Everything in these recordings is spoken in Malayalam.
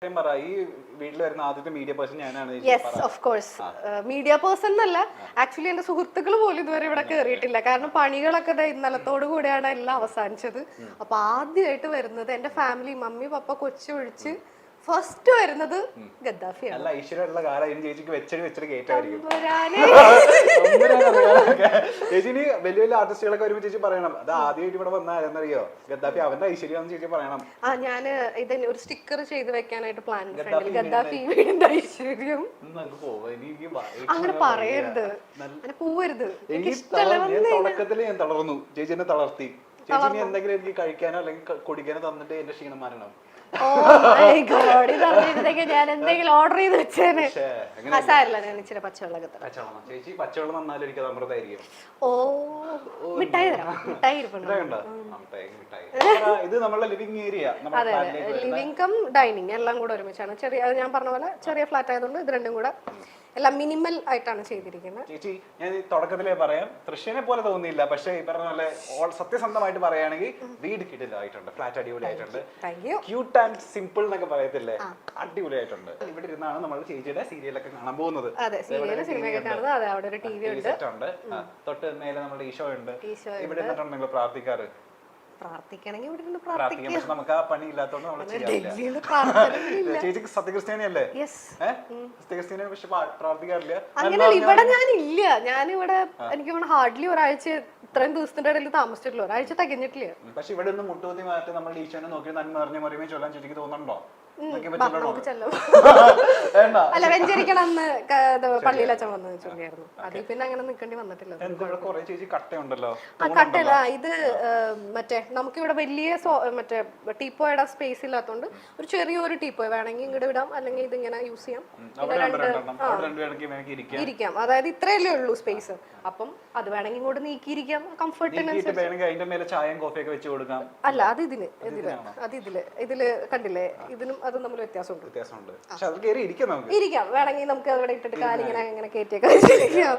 ഈ വീട്ടിൽ വരുന്ന ആദ്യത്തെ മീഡിയ പേഴ്സൺ ഞാനാണ്. Yes of course. Media person എന്നല്ല, ആക്ച്വലി എന്റെ സുഹൃത്തുക്കൾ പോലും ഇതുവരെ ഇവിടെ കയറിയിട്ടില്ല. കാരണം പണികളൊക്കെ ഇന്നലത്തോടു കൂടിയാണ് എല്ലാം അവസാനിച്ചത്. അപ്പൊ ആദ്യമായിട്ട് വരുന്നത് എന്റെ ഫാമിലി, മമ്മി പപ്പ കൊച്ചൊഴിച്ച് ഫസ്റ്റ് വരുന്നത് ഗദ്ദാഫിയാണ്. അല്ല ഐശ്വര്യമുള്ള കാലം ചേച്ചിക്ക് വെച്ചടി കേട്ടായിരിക്കും. ചേച്ചിന് വലിയ വലിയ ആർട്ടിസ്റ്റുകളൊക്കെ വരുമ്പോൾ ചേച്ചി പറയണം, അത് ആദ്യമായിട്ട് ഇവിടെ വന്നറിയോ ഗദ്ദാഫി അവന്റെ ഐശ്വര്യം ചേച്ചി പറയണം. ഞാൻ ഇതിന് ഒരു സ്റ്റിക്കർ ചെയ്ത് വെക്കാനായിട്ട് പ്ലാൻ ഗദ്ദാഫി വീടിന്റെ ഐശ്വര്യം. അങ്ങനെ പറയരുത്, അങ്ങനെ പോവരുത്. തുടക്കത്തില് ഞാൻ തളർന്നു, ചേച്ചി എന്നെ തളർത്തി. ചേച്ചി എന്തെങ്കിലും എനിക്ക് കഴിക്കാനോ അല്ലെങ്കിൽ കുടിക്കാനോ തന്നിട്ട് എന്റെ ക്ഷീണം മാറണം. ഞാൻ എന്തെങ്കിലും ഓർഡർ ചെയ്ത് വെച്ചേനെ. ഞാൻ ഇച്ചിരി പച്ചവെള്ളമൊക്കെ ചേച്ചി പച്ചവെള്ളം നന്നാലും എനിക്ക് അമൃതായിരിക്കും. ഓ മിഠായി തരാം, മിഠായി ഇത് നമ്മുടെ ലിവിംഗ് ഏരിയ. അതെ, ലിവിംഗ് കം ഡൈനിങ് എല്ലാം കൂടെ ഒരുമിച്ചാണ്. ചെറിയ ഞാൻ പറഞ്ഞ പോലെ ചെറിയ ഫ്ലാറ്റ് ആയതുകൊണ്ട് ഇത് രണ്ടും കൂടെ എല്ലാം മിനിമൽ ആയിട്ടാണ് ചെയ്തിരിക്കുന്നത്. ചേച്ചി ഞാൻ തുടക്കത്തിലേ പറയാം, തൃശ്ശൂരിനെ പോലെ തോന്നിയില്ല. പക്ഷെ ഈ പറഞ്ഞ പോലെ സത്യസന്ധമായിട്ട് പറയുകയാണെങ്കിൽ വീട് കിടിലായിട്ടുണ്ട്, ഫ്ലാറ്റ് അടിപൊളിയായിട്ടുണ്ട്, ക്യൂട്ട് ആൻഡ് സിമ്പിൾ എന്നൊക്കെ പറയത്തില്ലേ, അടിപൊളിയായിട്ടുണ്ട്. ഇവിടെ ഇരുന്നാണ് നമ്മൾ ചേച്ചിയുടെ സീരിയലൊക്കെ കാണാൻ പോകുന്നത്. അതെ, സീരിയൽ സിനിമയൊക്കെ കാണുന്നത്. അതെ, അവിടെ ഒരു ടിവി ഉണ്ട്, തൊട്ട് മേലെ നമ്മുടെ ഈശോ ഉണ്ട്. ഇവിടെ നിന്നിട്ടുണ്ടെങ്കിൽ പ്രാർത്ഥിക്കാറ്. പ്രാർത്ഥിക്കണമെങ്കിൽ ഇവിടെ പ്രാർത്ഥിക്കാം, പക്ഷെ നമുക്ക് ആ പണി ഇല്ലാത്തതുകൊണ്ട് നമ്മൾ ചെയ്യാറില്ല. ചേച്ചിക്ക് സത്യക്രിസ്ത്യാനിയല്ലേ? സത്യക്രിസ്ത്യാനി, പക്ഷെ പ്രാർത്ഥിക്കാറില്ല. അങ്ങനെ ഇവിടെ ഞാനില്ല. ഞാനിവിടെ എനിക്ക് ഹാർഡ്ലി ഒരാഴ്ച, ഇത്രയും ദിവസത്തിന്റെ ഇടയിൽ താമസിച്ചിട്ടില്ല, ഒരാഴ്ച തികഞ്ഞിട്ടില്ല. പക്ഷെ ഇവിടെ നിന്ന് മുട്ടുകുത്തി മാറ്റി നമ്മൾ ഈശോനെ നോക്കി നന്മ അറിഞ്ഞ മറിയുമേ ചൊല്ലാൻ ചേച്ചിക്ക് തോന്നുന്നുണ്ടോ? അല്ല, വെഞ്ചരിക്കണമെന്ന് പള്ളിയിൽ അച്ഛൻ വന്ന് ചൊല്ലിയായിരുന്നു. അതിൽ പിന്നെ അങ്ങനെ നിൽക്കേണ്ടി വന്നിട്ടില്ല. ആ കട്ടല്ല, ഇത് മറ്റേ നമുക്കിവിടെ വലിയ മറ്റേ ടീപ്പോയുടെ സ്പേസ് ഇല്ലാത്തതുകൊണ്ട് ഒരു ചെറിയൊരു ടീപ്പോ വേണമെങ്കിൽ ഇങ്ങോട്ട് വിടാം, അല്ലെങ്കിൽ ഇതിങ്ങനെ യൂസ് ചെയ്യാം. ഇരിക്കാം, അതായത് ഇത്രയല്ലേ ഉള്ളൂ സ്പേസ്. അപ്പം അത് വേണമെങ്കിൽ ഇങ്ങോട്ട് നീക്കിയിരിക്കാം കംഫർട്ടിന്. അല്ല, അത് ഇതില് കണ്ടില്ലേ, ഇതിനും അതും തമ്മിൽ വ്യത്യാസമുണ്ട്. ഇരിക്കാം, വേണമെങ്കിൽ നമുക്ക് അവിടെ ഇട്ടിട്ട് കാലിങ്ങനെ അങ്ങനെ കയറ്റിയൊക്കെ വെച്ചിരിക്കാം.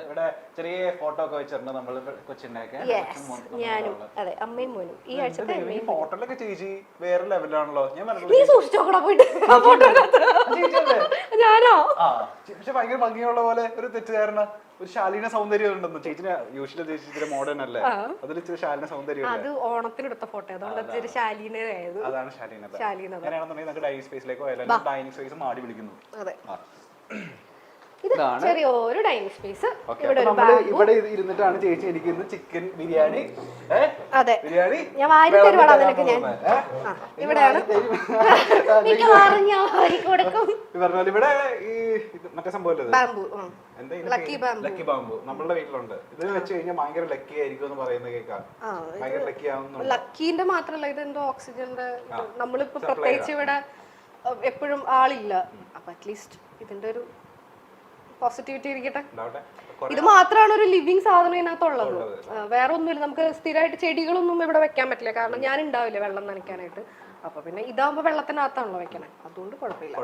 ഇവിടെ ചെറിയ ഫോട്ടോ ഒക്കെ വെച്ചിട്ടുണ്ട് നമ്മൾ കൊച്ചിൻ്റെയൊക്കെ. ഞാനും അതെ, അമ്മയും മോനും ഈ ആഴ്ചത്തെ ഫോട്ടോയിലൊക്കെ ചേച്ചി വേറെ ലെവലാണല്ലോ. ഞാൻ നീ സൂക്ഷിച്ചോക്കടാ പോയിട്ട്. ഞാനോ? പക്ഷെ ഭയങ്കര ഭംഗിയുള്ള പോലെ ഒരു തെറ്റുകാരന, ഒരു ശാലീന സൗന്ദര്യം ഉണ്ടെന്ന്. ചേച്ചിന് യൂഷ്വലി ചേച്ചി മോഡേൺ അല്ലേ, അതിൽ ഇച്ചിരി ശാലീന സൗന്ദര്യം. അത് ഓണത്തിന് എടുത്ത ഫോട്ടോ, അതുകൊണ്ട് ഒരു ശാലീനയായത്. അതാണ് ശാലീനത. അങ്ങനെയാണെന്നുണ്ടെങ്കിൽ നമുക്ക് ഡൈനിങ് സ്പേസിലേക്കോ അല്ലെങ്കിൽ ഡൈനിങ് സ്പേസ് മാടി വിളിക്കുന്നു. അതെ, ചെറിയൊരു ഡൈനിങ് സ്പേസ്. ഇവിടെ ഇരുന്നിട്ടാണ് ചേച്ചി എനിക്ക് ഇന്ന് ചിക്കൻ ബിരിയാണി. അതെ, ഞാൻ വാരി തരുവാടാ നിനക്ക്. ഞാൻ ഇവിടെയാണ് ഇവിടെ ഈ മറ്റേ സംഭവം ബാംബു, ലക്കി ബാംബു നമ്മളുടെ വീട്ടിലുണ്ട്. ഇത് വെച്ച് കഴിഞ്ഞാൽ ഭയങ്കര ലക്കി ആയിരിക്കും എന്ന് പറയുന്നത് കേൾക്കാം. ഭയങ്കര ലക്കി ആവുന്നു. ലക്കീന്റെ മാത്രല്ല, ഇതെന്തോ ഓക്സിജന്റെ. നമ്മളിപ്പോ പ്രത്യേകിച്ച് ഇവിടെ എപ്പോഴും ആളില്ല, അപ്പൊ അറ്റ്ലീസ്റ്റ് ഇതിന്റെ ഒരു പോസിറ്റിവിറ്റി ഇരിക്കട്ടെ. ഇത് മാത്രമാണ് ഒരു ലിവിങ് സാധനം ഇതിനകത്തുള്ളത്, വേറെ ഒന്നുമില്ല. നമുക്ക് സ്ഥിരമായിട്ട് ചെടികളൊന്നും ഇവിടെ വെക്കാൻ പറ്റില്ല, കാരണം ഞാൻ ഉണ്ടാവില്ല വെള്ളം നനയ്ക്കാനായിട്ട്. അപ്പൊ പിന്നെ ഇതാകുമ്പോ വെള്ളത്തിനകത്താണല്ലോ വെക്കണേ, അതുകൊണ്ട് കുഴപ്പമില്ല.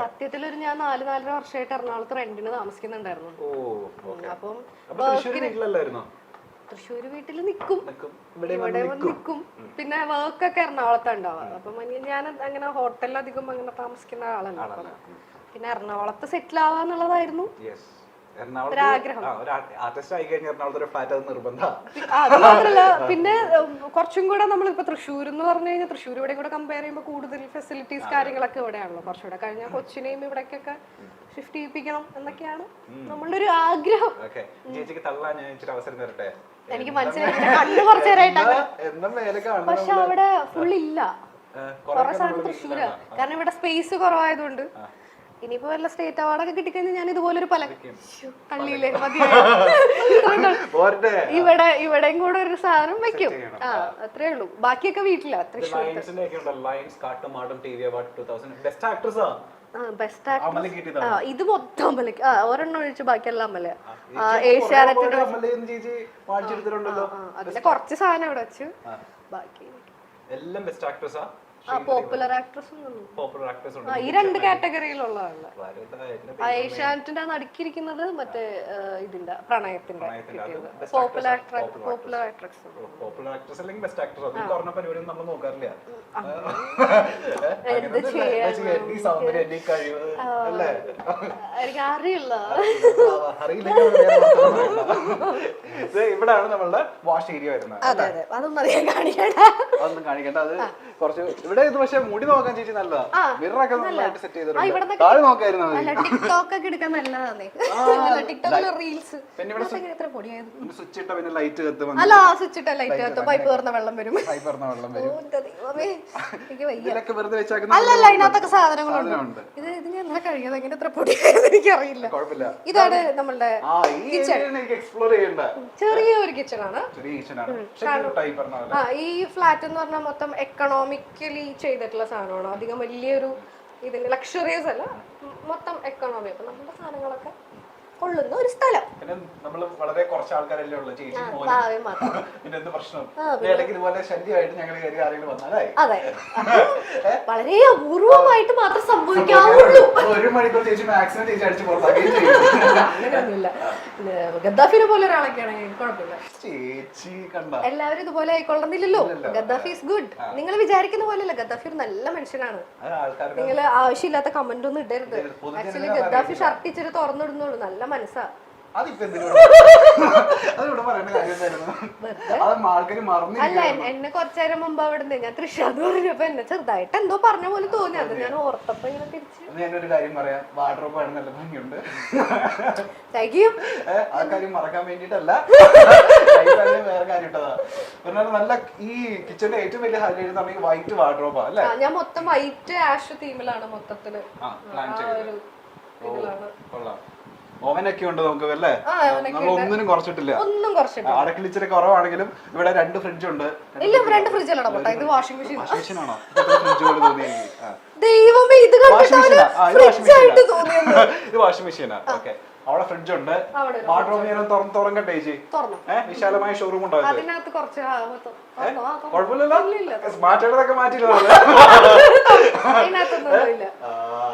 സത്യത്തിലൊരു ഞാൻ 4-4.5 വർഷമായിട്ട് എറണാകുളത്ത് റെന്റിന് താമസിക്കുന്നുണ്ടായിരുന്നു. അപ്പം തൃശ്ശൂര് വീട്ടിൽ നിൽക്കും, ഇവിടെ നിൽക്കും. പിന്നെ വർക്കൊക്കെ എറണാകുളത്ത് ഉണ്ടാവും. അപ്പൊ ഞാൻ അങ്ങനെ ഹോട്ടലിലധികം അങ്ങനെ താമസിക്കുന്ന ആളല്ല. പിന്നെ എറണാകുളത്ത് സെറ്റിൽ ആവാന്നുള്ളതായിരുന്നു ഒരാഗ്രഹം. അത് മാത്രല്ല, പിന്നെ കുറച്ചും കൂടെ നമ്മളിപ്പോ തൃശ്ശൂർ എന്ന് പറഞ്ഞു കഴിഞ്ഞാൽ തൃശ്ശൂർ ഇവിടെ കൂടെ കമ്പയർ ചെയ്യുമ്പോൾ കൂടുതൽ ഫെസിലിറ്റീസ് കാര്യങ്ങളൊക്കെ ഇവിടെയാണല്ലോ. കുറച്ചുകൂടെ കഴിഞ്ഞാൽ കൊച്ചിനെയും ഇവിടേക്കൊക്കെ ഷിഫ്റ്റ് ചെയ്യിപ്പിക്കണം എന്നൊക്കെയാണ് നമ്മളുടെ ഒരു ആഗ്രഹം. എനിക്ക് മനസ്സിലായി, കണ്ണു കുറച്ചു നേരമായിട്ട്. പക്ഷെ അവിടെ ഫുൾ ഇല്ല, കുറെ സ്ഥലം തൃശ്ശൂരാ. കാരണം ഇവിടെ സ്പേസ് കുറവായതുകൊണ്ട്. ഇനിയിപ്പോ വല്ല സ്റ്റേറ്റ് അവാർഡൊക്കെ കിട്ടിക്കഴിഞ്ഞാൽ ഞാൻ ഇതുപോലൊരു പള്ളിയിലെ ഇവിടെയും കൂടെ ഒരു സാധനം വെക്കും. അത്രേ ഉള്ളൂ, ബാക്കിയൊക്കെ വീട്ടിലാ. തൃശ്ശൂർ ബെസ്റ്റ് ആക്ട്രസ് ഇത് മൊത്തം അമ്മലക്ക്, ഒരെണ്ണം ഒഴിച്ച് ബാക്കിയെല്ലാം അമ്മല. ഏഷ്യാനെറ്റിന്റെ അതിന്റെ കുറച്ച് സാധനം ഇവിടെ വെച്ചു, ബാക്കി എല്ലാം ബെസ്റ്റ് ആക്ട്രസാ. പോപ്പുലർ ആക്ട്രസ് പോപ്പുലർ ആക്ടേഴ്സ് ഉണ്ട്. ഈ രണ്ട് കാറ്റഗറിയിലുള്ളതാണ്. വലുതായിട്ട് ഏഷ്യാനെറ്റിന്റെ നടുക്കിരിക്കുന്നത് മറ്റേ ഇതിന്റെ പ്രണയത്തിന്റെ പോപ്പുലർ ആക്ട്രസ് പോപ്പുലർ ആക്ട്രസ് അല്ലെങ്കിൽ ബെസ്റ്റ് ആക്ടർ അതിൽ കുറഞ്ഞ പരിപാടിയൊന്നും നമ്മൾ നോക്കാറില്ല. എന്ത് ചെയ്യാൻ ഈ സൗന്ദര്യം എന്റെ കഴിവ് അല്ലേ എനിക്ക് അറിയില്ല. ഇവിടാണ് നമ്മളുടെ വാഷ് ഏരിയ വരുന്നത്. അതൊന്നും അറിയാൻ കാണിക്കണ്ട, അതൊന്നും കാണിക്കണ്ട. അത് കുറച്ച് ഇവിടെ ഇത് പക്ഷെ മുടി നോക്കാൻ ചേച്ചി നല്ലതാ. മിററൊക്കെ നല്ലതായിട്ട് സെറ്റ് ചെയ്തിട്ടുണ്ട്. താഴെ നോക്കായിരുന്നു ടിക്ടോക്ക് ഒക്കെ എടുക്കാൻ നല്ലതാണ്. ടിക്ടോക്കിലെ റീൽസ് പിന്നെ ഇവിടെ സ്വിച്ച് ഇട്ട പിന്നെ ലൈറ്റ് കത്തും. അല്ല സ്വിച്ച് ഇട്ട ലൈറ്റ് കത്തും, പൈപ്പ് തുറന്ന വെള്ളം വരും. പൈപ്പ് തുറന്ന വെള്ളം വരും. ഇതിലൊക്കെ വെറുതെ അല്ലല്ല വെച്ചാൽ അതിനകത്തൊക്കെ സാധനങ്ങളുണ്ട്. ഇത് ഞാൻ ഇന്നലെ കഴിയാതെ എങ്ങനെ എത്ര പൊടിയായെന്ന് എനിക്കറിയില്ല. കുഴപ്പമില്ല. ഇതാണ് നമ്മളുടെ എക്സ്പ്ലോർ ചെയ്യണ്ട ചെറിയ ഒരു കിച്ചൺ ആണ്. ഈ ഫ്ലാറ്റ് എന്ന് പറഞ്ഞാൽ മൊത്തം എക്കണോമിക്കലി ചെയ്തിട്ടുള്ള സാധനമാണ്. അധികം വലിയൊരു ഇതിന്റെ ലക്ഷറിയസ് അല്ല, മൊത്തം എക്കണോമി. അപ്പൊ നമ്മുടെ സാധനങ്ങളൊക്കെ കൊള്ളുന്ന ഒരു സ്ഥലം. പിന്നെ നമ്മൾ വളരെ കുറച്ച് ആൾക്കാരല്ലേ ഉള്ളൂ, ചേച്ചി പിന്നെ എന്ത് പ്രശ്നം ഇടയ്ക്ക് ഇതുപോലെ ശല്യമായിട്ട് ഞങ്ങൾ കയറി ആരെങ്കിലും വന്നാലായി. അതെ, വളരെ അപൂർവമായിട്ട് മാത്രം സംഭവിക്കാവുള്ളൂ. 1 മണിക്കൂർ ചേച്ചി മാക്സിമം ചേച്ചി അടിച്ചു പുറത്താക്കുകയും ചെയ്യും. അങ്ങനെയൊന്നുമില്ല. ഗദ്ദാഫിനെ പോലെ ഒരാളൊക്കെയാണ് കുഴപ്പമില്ല. ചേച്ചി കണ്ട എല്ലാവരും ഇതുപോലെ ആയിക്കൊള്ളുന്നില്ലല്ലോ. Gaddafi is good. നിങ്ങൾ വിചാരിക്കുന്ന പോലെയല്ല, ഗദ്ദാഫി ഒരു നല്ല മനുഷ്യനാണ്. നിങ്ങൾ ആവശ്യമില്ലാത്ത കമന്റ് ഒന്നും ഇടരുത്. ആക്ച്വലി ഗദ്ദാഫി ഷർട്ട് ഇച്ചിരി തുറന്നിടുന്നുള്ളൂ, നല്ല മനസ്സാ. അല്ല, എന്നെ കുറച്ചേരം മുമ്പ് അവിടെ ഞാൻ തൃശ്ശാന്ന് പറഞ്ഞപ്പോ എന്നെ ചെറുതായിട്ട് എന്തോ പറഞ്ഞ പോലെ തോന്നി. അത് ഞാൻ ഓർത്തപ്പോ ഇങ്ങനെ തിരിച്ചു. ഞാനൊരു കാര്യം പറയാം, വാർഡ്രോബ് ആണ് നല്ല ഭംഗിയുണ്ട്. ആ കാര്യം മറക്കാൻ വേണ്ടിട്ടല്ല, വേറെ കാര്യം ഇട്ടതാ. നല്ല ഈ കിച്ചന്റെ ഏറ്റവും വലിയ ഹൈലൈറ്റ് എന്ന് പറഞ്ഞാൽ വൈറ്റ് വാർഡ്രോബാ അല്ലേ? ഞാൻ മൊത്തം വൈറ്റ് ആഷ് തീമിലാണ് മൊത്തത്തില്. ഓവനൊക്കെ ഉണ്ട് നമുക്ക് അല്ലേ? നമ്മൾ ഒന്നിനും കുറച്ചിട്ടില്ല. അടക്കിൽ ഇച്ചിരി കുറവാണെങ്കിലും ഇവിടെ 2 ഫ്രിഡ്ജ് ഉണ്ട്. ഇത് വാഷിംഗ് മെഷീൻ ആണോ? ഫ്രിഡ്ജ് പോലെ തോന്നി. ദൈവമേ, ഇത് ഇത് വാഷിംഗ് മെഷീനാ. ഓക്കെ, അവിടെ ഫ്രിഡ്ജ് ഉണ്ട്. വാർഡ്രോബ് തുറക്കട്ടെ ചേച്ചി? വിശാലമായ ഷോറൂം ഉണ്ടാവും. കുഴപ്പമില്ലല്ലോ, മാറ്റേണ്ടതൊക്കെ മാറ്റിയില്ല.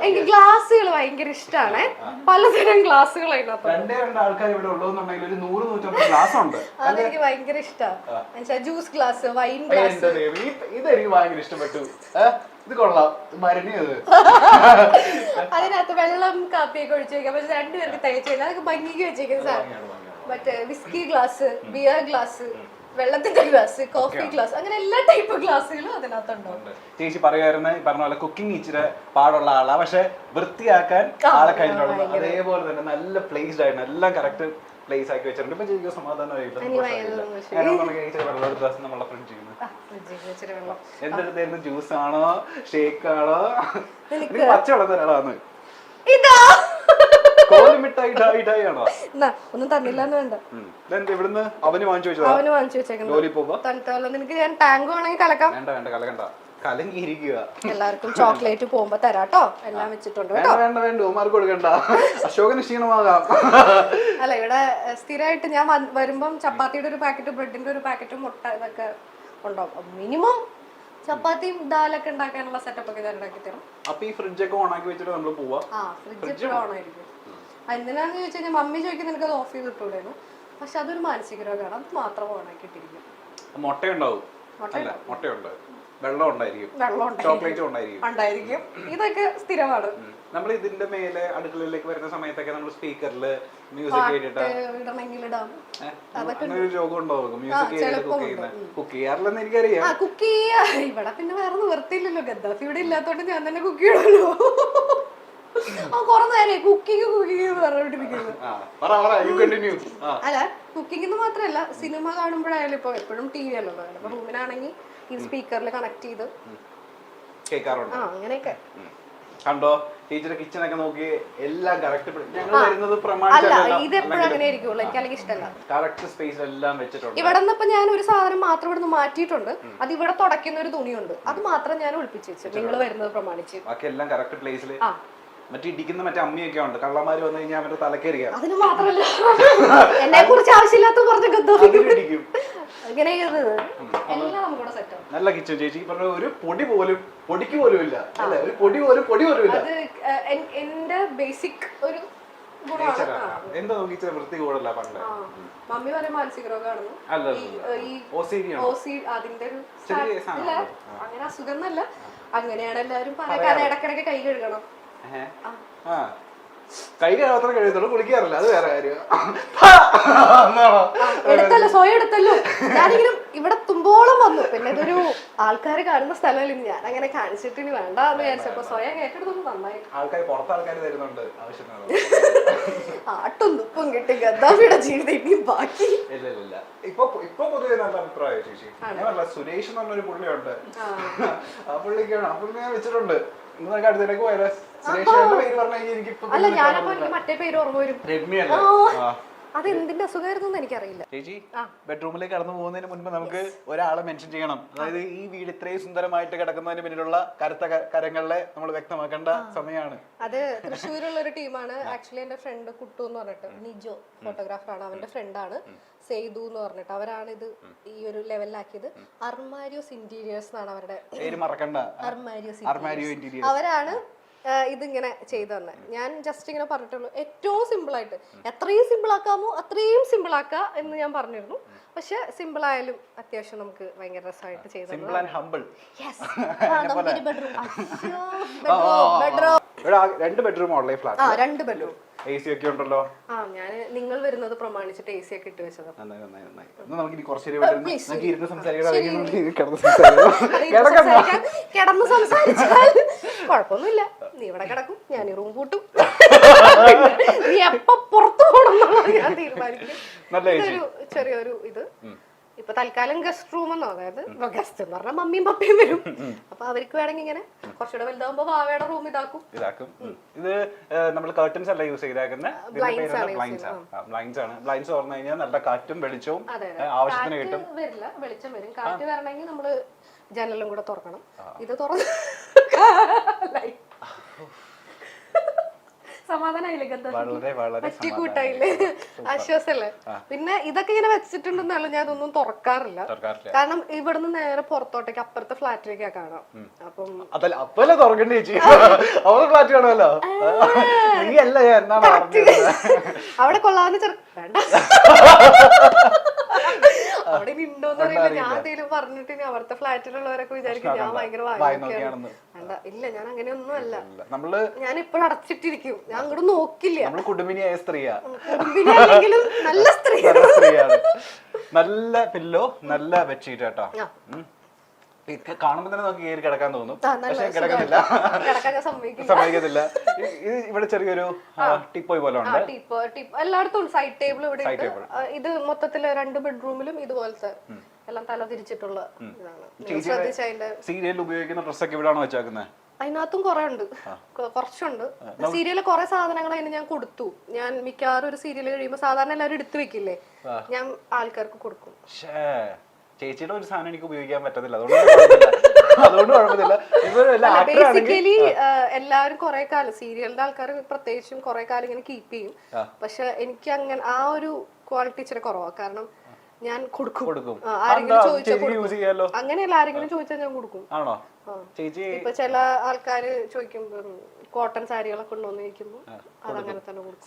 എനിക്ക് ഗ്ലാസുകൾ ഭയങ്കര ഇഷ്ടമാണ്. പലതരം ഗ്ലാസുകൾ അതിനകത്ത്. 2 ആൾക്കാർ ഇവിടെ ഉള്ളതെന്നുണ്ടെങ്കിൽ ഒരു 100-150 ഗ്ലാസ് ഉണ്ട്. അതെനിക്ക് ഭയങ്കര ഇഷ്ടമാണ്. Juice glass, wine glass. ഇതെനിക്ക് ഭയങ്കര ഇഷ്ടപ്പെട്ടു. ഇത് കൊള്ളാം, മരുന്നിയത്. അതിനകത്ത് വെള്ളം കാപ്പിയൊക്കെ ഒഴിച്ചു വെക്കാം. പക്ഷെ 2 പേർക്ക് തയ്ച്ചു കഴിഞ്ഞാൽ അതൊക്കെ ഭംഗിക്ക് വെച്ചേക്കുന്ന സാധനം. മറ്റേ വിസ്കി ഗ്ലാസ്, ബിയർ ഗ്ലാസ്, വെള്ളത്തിന്റെ ഗ്ലാസ്, കോഫി ഗ്ലാസ്, അങ്ങനെ എല്ലാ ടൈപ്പ് ഗ്ലാസ്സുകളും അതിനകത്തുണ്ട്. ചേച്ചി പറയുമായിരുന്നു ഈ പറഞ്ഞ പോലെ കുക്കിംഗ് ഇച്ചിരി പാടുള്ള ആളാ, പക്ഷെ വൃത്തിയാക്കാൻ ആളെ കഴിഞ്ഞുള്ളൂ. അതേപോലെ തന്നെ നല്ല പ്ലേസ്ഡ് ആയിട്ട് എല്ലാം കറക്റ്റ് പ്ലേസ് ആക്കി വെച്ചിട്ടുണ്ട്. ഇപ്പൊ ചേച്ചിക്ക് സമാധാനമായില്ല. നമ്മളെ ഫ്രിഡ്ജ് ചെയ്യുന്നത് എന്തെടുത്തായിരുന്നു? ജ്യൂസ് ആണോ, ഷേക്ക് ആണോ? പച്ചവെള്ളം തരാളാന്ന്. ഒന്നും തന്നില്ലെന്ന് വേണ്ട. ഇവിടുന്ന് അവന് വാങ്ങിച്ചു വെച്ചേക്കുന്നത്. നിനക്ക് ഞാൻ ടാങ്ക് വേണമെങ്കിൽ കലക്കാം. വേണ്ട വേണ്ട, കലക്കണ്ട, കലങ്ങിയിരിക്കുക. എല്ലാവർക്കും ചോക്ലേറ്റ് പോകുമ്പോ തരാട്ടോ. എല്ലാം വെച്ചിട്ടുണ്ട്. വേണ്ട വേണ്ട, ഉമാർക്ക് കൊടുക്കണ്ട, അശോകന് ക്ഷീണമാകാം. അല്ല, ഇവിടെ സ്ഥിരമായിട്ട് ഞാൻ വരുമ്പം ചപ്പാത്തിയുടെ ഒരു പാക്കറ്റ്, ബ്രെഡിന്റെ ഒരു പാക്കറ്റ്, മുട്ട ഇതൊക്കെ ഉണ്ടാവും. മിനിമം ചപ്പാത്തിയും ദാലൊക്കെ ഉണ്ടാക്കാനുള്ള സെറ്റപ്പ് ഒക്കെ ഞാൻ ഉണ്ടാക്കി തരും. അപ്പൊ ഈ ഫ്രിഡ്ജൊക്കെ ഓൺ ആക്കി വെച്ചിട്ട് നമ്മൾ പോവാ? ഫ്രിഡ്ജ് ഓൺ ആയിരിക്കും. എന്തിനാന്ന് ചോദിച്ചു കഴിഞ്ഞാൽ മമ്മി ചോദിക്കും നിനക്ക് അത് ഓഫ് ചെയ്ത് ഇട്ടൂടായിരുന്നു. പക്ഷെ അതൊരു മാനസിക രോഗമാണ്, അത് മാത്രം ഓൺ ആക്കിയിട്ടിരിക്കും. മുട്ടയുണ്ടാവും? മുട്ടയുണ്ട്, വെള്ളം ഉണ്ടായിരിക്കും, ചോക്ലേറ്റും ഉണ്ടായിരിക്കും. ഇതൊക്കെ സ്ഥിരമാണ്. നമ്മൾ ഇതിന്റെ മേലെ അടുക്കളയിലേക്ക് വരുന്ന സമയത്തൊക്കെ നമ്മൾ സ്പീക്കറിൽ മ്യൂസിക് കേട്ടിട്ട് അങ്ങനെ ഒരു രോഗം ഉണ്ടാവും. മ്യൂസിക് കുക്ക് ചെയ്യാറില്ലെന്ന് എനിക്കറിയാം. കുക്ക് ചെയ്യാ ഇവിടെ പിന്നെ വേറെ നിവർത്തിയില്ലല്ലോ. ഗദ്ദാഫി ഇവിടെ ഇല്ലാത്തോണ്ട് ഞാൻ തന്നെ കുക്ക് ചെയ്യണല്ലോ. കൊറേ നേരം കുക്കിംഗ് പറഞ്ഞോണ്ടിരിക്കുന്നത്. അല്ല, കുക്കിംഗ് മാത്രല്ല, സിനിമ കാണുമ്പോഴായാലും ഇപ്പൊ എപ്പോഴും ടി വി അല്ലോ. അപ്പൊ റൂമിനാണെങ്കിൽ ഈ സ്പീക്കറിൽ കണക്ട് ചെയ്ത് കേൾക്കാറുണ്ട്. അങ്ങനെയൊക്കെ കണ്ടോ ടീച്ചർ കിച്ചണൊക്കെ നോക്കി എല്ലാം കറക്റ്റ്. ഇതെപ്പോഴും അങ്ങനെ ആയിരിക്കുള്ളൂ. എനിക്ക് അല്ലെങ്കിൽ ഇഷ്ടമല്ല. കറക്റ്റ് സ്പേസ് എല്ലാം വെച്ചിട്ടുണ്ട്. ഇവിടെ നിന്ന് ഇപ്പൊ ഞാൻ ഒരു സാധനം മാത്രം ഇവിടെ നിന്ന് മാറ്റിയിട്ടുണ്ട്. അത് ഇവിടെ തുടയ്ക്കുന്ന ഒരു തുണിയുണ്ട്, അത് മാത്രം ഞാൻ ഒളിപ്പിച്ചു വെച്ചു നിങ്ങൾ വരുന്നത് പ്രമാണിച്ച്. ബാക്കി എല്ലാം കറക്റ്റ് പ്ലേസിൽ. മറ്റേ ഇടിക്കുന്ന മറ്റേ അമ്മിയൊക്കെ ഉണ്ട്, കള്ളന്മാര് വന്നു കഴിഞ്ഞാൽ അവരുടെ തലക്കേറിയാ. അതിന് മാത്രമല്ല, എന്നെ കുറിച്ച് ആവശ്യമില്ലാത്ത പറഞ്ഞ ഗദ്ദാഫി ഇങ്ങനെ എല്ലാം നമുക്കിവിടെ സെറ്റ് ആവും. നല്ല കിച്ചൺ ചേച്ചി പറഞ്ഞ ഒരു പൊടിക്ക് പോലും ഇല്ല അല്ലെ, ഒരു പൊടി പോലും ഇല്ല. അത് എന്റെ ബേസിക് ഒരു ഗുണമാണ്. എന്താ കിച്ചൺ വൃത്തി കൂടല്ല പണ്ട്. മമ്മി പറയും മാനസിക രോഗമാണെന്ന്. അതിന്റെ ഒരു അങ്ങനെ അസുഖം എന്നല്ല, അങ്ങനെയാണ് എല്ലാവരും പറയാൻ. ഇടക്കിടക്ക് കൈ കഴുകണം. കൈ മാത്രം കഴിയത്തുള്ളൂ, കുളിക്കാറില്ല, അത് വേറെ കാര്യം. എടുത്തല്ലോ, സ്വയം എടുത്തല്ലോ. ഞാനിങ്ങനെ ഇവിടെ തുമ്പോളം വന്നു, പിന്നെ ഇതൊരു ആൾക്കാർ കാണുന്ന സ്ഥലമല്ല, ഞാൻ അങ്ങനെ കാണിച്ചിട്ട് ഇനി വേണ്ട എന്ന് വിചാരിച്ചപ്പോ സ്വയം ഏറ്റെടുത്തൊന്നും നന്നായി. ആൾക്കാർ തരുന്നുണ്ട് ആട്ടും തുപ്പും കിട്ടി ഗദ്ദാഫിയുടെ ജീവിതം ഇനി ബാക്കി. ഇല്ല ഇപ്പൊ പൊതുവെ നല്ല അഭിപ്രായം ചേച്ചി. ഞാൻ പറഞ്ഞ സുരേഷ് എന്ന് പറഞ്ഞൊരു പുള്ളിയുണ്ട്, ആ പുള്ളിക്കാണ്, ആ പുള്ളി ഞാൻ വെച്ചിട്ടുണ്ട്. ഇന്നൊക്കെ അടുത്തേക്ക് പോയാലോ? സുരേഷിന്റെ പേര് പറഞ്ഞാൽ എനിക്ക് അല്ല, ഞാനപ്പോ മറ്റേ പേര് ഓർമ്മ വരും. രമ്യല്ലേ? അത് എന്തിന്റെ അസുഖമായിരുന്നു എനിക്കറിയില്ല. ചേച്ചി ബെഡ്റൂമിലേക്ക് കടന്നു പോകുന്നതിന് മുൻപ് നമുക്ക് ഒരാളെ മെൻഷൻ ചെയ്യണം. അതായത് ഈ വീട് ഇത്രയും സുന്ദരമായിട്ട് കിടക്കുന്നതിന് പിന്നിലുള്ള കരുത്ത കരങ്ങളെ നമ്മൾ വ്യക്തമാക്കേണ്ട സമയമാണ്. അത് തൃശ്ശൂരുള്ള ഒരു ടീമാണ്. ആക്ച്വലി എന്റെ ഫ്രണ്ട് കുട്ടു എന്ന് പറഞ്ഞിട്ട്, നിജോ ഫോട്ടോഗ്രാഫറാണ്, അവന്റെ ഫ്രണ്ടാണ് സെയ്തു എന്ന് പറഞ്ഞിട്ട്. അവരാണ് ഇത് ഈ ഒരു ലെവലിലാക്കിയത്. അർമാരിയോസ് ഇന്റീരിയേഴ്സ് എന്നാണ് അവരുടെ പേര്, മറക്കണ്ട. അർമാരിയോ ഇന്റീരിയേഴ്സ് അവരാണ് ഇതിങ്ങനെ ചെയ്തു തന്നെ. ഞാൻ ജസ്റ്റ് ഇങ്ങനെ പറഞ്ഞിട്ടുള്ളൂ, ഏറ്റവും സിമ്പിൾ ആയിട്ട് എത്രയും സിമ്പിൾ ആക്കാമോ അത്രയും സിമ്പിൾ ആക്കാം എന്ന് ഞാൻ പറഞ്ഞിരുന്നു. പക്ഷെ സിമ്പിൾ ആയാലും അത്യാവശ്യം നമുക്ക് ഭയങ്കര രസമായിട്ട് ചെയ്തു. രണ്ട് bedroom online flat, 2 bedroom, AC ഒക്കെ ഉണ്ടല്ലോ. ഞാൻ നിങ്ങൾ വരുന്നത് പ്രമാണിച്ചിട്ട് AC ഒക്കെ ഇട്ട് വെച്ചത്. കിടന്ന് സംസാരിച്ചാൽ കുഴപ്പമൊന്നുമില്ല, നീ ഇവിടെ കിടക്കും, ഞാൻ ഈ റൂം പൂട്ടും, നീ എപ്പോ പുറത്തു പോകണം എന്നുള്ളത് ഞാൻ തീരുമാനിക്കും. ഇതൊരു ചെറിയൊരു ഇത് ഇപ്പൊ തൽക്കാലം ഗസ്റ്റ് റൂം എന്നോ, അതായത് ഗസ്റ്റ് എന്ന് പറഞ്ഞാൽ മമ്മിയും പപ്പയും വരും. അപ്പൊ അവർക്ക് വേണമെങ്കിൽ ഇങ്ങനെ കുറച്ചുകൂടെ വലുതാവുമ്പോ വാവയുടെ റൂം ഇതാക്കും. ഇത് നമ്മൾ കർട്ടൻസ് അല്ല യൂസ് ചെയ്തേക്കുന്നത്, ബ്ലൈൻഡ്സ് ആണ്. ബ്ലൈൻഡ്സ് തുറന്നു കഴിഞ്ഞാൽ നല്ല കാറ്റും വെളിച്ചവും ആവശ്യത്തിന് കിട്ടും. വരില്ല, വെളിച്ചം വരും. കാറ്റ് വരണമെങ്കിൽ നമ്മള് ജനലും കൂടെ തുറക്കണം. ഇത് തുറന്ന് സമാധാനായില്ലേ, ആശ്വാസല്ലേ. പിന്നെ ഇതൊക്കെ ഇങ്ങനെ വെച്ചിട്ടുണ്ടെന്നാലും ഞാൻ ഇതൊന്നും തുറക്കാറില്ല. കാരണം ഇവിടുന്ന് നേരെ പുറത്തോട്ടേക്ക് അപ്പുറത്തെ ഫ്ലാറ്റിലേക്കാ കാണാം. അപ്പം അവിടെ കൊള്ളാവുന്ന വേണ്ട, അവിടെ ഉണ്ടോന്ന് അറിയില്ല. ഞാൻ എന്തെങ്കിലും പറഞ്ഞിട്ട് ഇനി അവിടുത്തെ ഫ്ലാറ്റിലുള്ളവരൊക്കെ വിചാരിക്കും ഞാൻ ഭയങ്കര വാങ്ങിക്കാണ്. വേണ്ട, ഇല്ല, ഞാൻ അങ്ങനെയൊന്നും അല്ല. ഞാൻ ഇപ്പോഴും അടച്ചിട്ടിരിക്കും, ഞാൻ അങ്ങോട്ട് നോക്കില്ല. കുടുംബിനിയായ സ്ത്രീയാ, കുടുംബിനിയാണെങ്കിലും നല്ല സ്ത്രീയാണ്. നല്ല പില്ലോ, നല്ല ബെഡ്ഷീറ്റ് കേട്ടോ. കാണുമ്പോ തന്നെ നമുക്ക് കയറി കിടക്കാൻ തോന്നും, പക്ഷെ കിടക്കുന്നില്ല, സമ്മതിക്കത്തില്ല. ഇവിടെ ചെറിയൊരു ടിപ്പോയ് പോലെ ഉണ്ട്. എല്ലായിടത്തും സൈഡ് ടേബിൾ ഇവിടെ. ഇത് മൊത്തത്തില് 2 ബെഡ്റൂമിലും ഇതുപോലത്തെ എല്ലാം തല തിരിച്ചിട്ടുള്ള ഇതാണ്. സീരിയൽ ഉപയോഗിക്കുന്ന ഡ്രസ്സൊക്കെ ഇവിടാണോ വെച്ചേക്കുന്നത്? അതിനകത്തും കുറെ ഉണ്ട്, കുറച്ചുണ്ട്. സീരിയലിൽ കുറെ സാധനങ്ങൾ അതിന് ഞാൻ കൊടുത്തു. ഞാൻ മിക്കവാറും ഒരു സീരിയൽ കഴിയുമ്പോ സാധാരണ എല്ലാവരും എടുത്തു വെക്കില്ലേ, ഞാൻ ആൾക്കാർക്ക് കൊടുക്കും. ചേച്ചിയുടെ ഒരു സാധനം എനിക്ക് ഉപയോഗിക്കാൻ പറ്റത്തില്ല, അതുകൊണ്ട് കുഴപ്പമില്ല. ബേസിക്കലി എല്ലാവരും കുറെ കാലം സീരിയലിന്റെ ആൾക്കാർ പ്രത്യേകിച്ചും കുറെ കാലം ഇങ്ങനെ കീപ്പ് ചെയ്യും. പക്ഷെ എനിക്ക് അങ്ങനെ ആ ഒരു ക്വാളിറ്റി ഇച്ചിരി കുറവാണ്. കാരണം ഞാൻ കൊടുക്കും, ആരെങ്കിലും ചോദിച്ചാൽ, അങ്ങനെയല്ല, ആരെങ്കിലും ചോദിച്ചാൽ ഞാൻ കൊടുക്കും. ഇപ്പൊ ചില ആൾക്കാര് ചോദിക്കുമ്പോ കോട്ടൺ സാരികളൊക്കെ ഉണ്ടോന്ന് ചോദിക്കുമ്പോ അതങ്ങനെ തന്നെ കൊടുക്കും.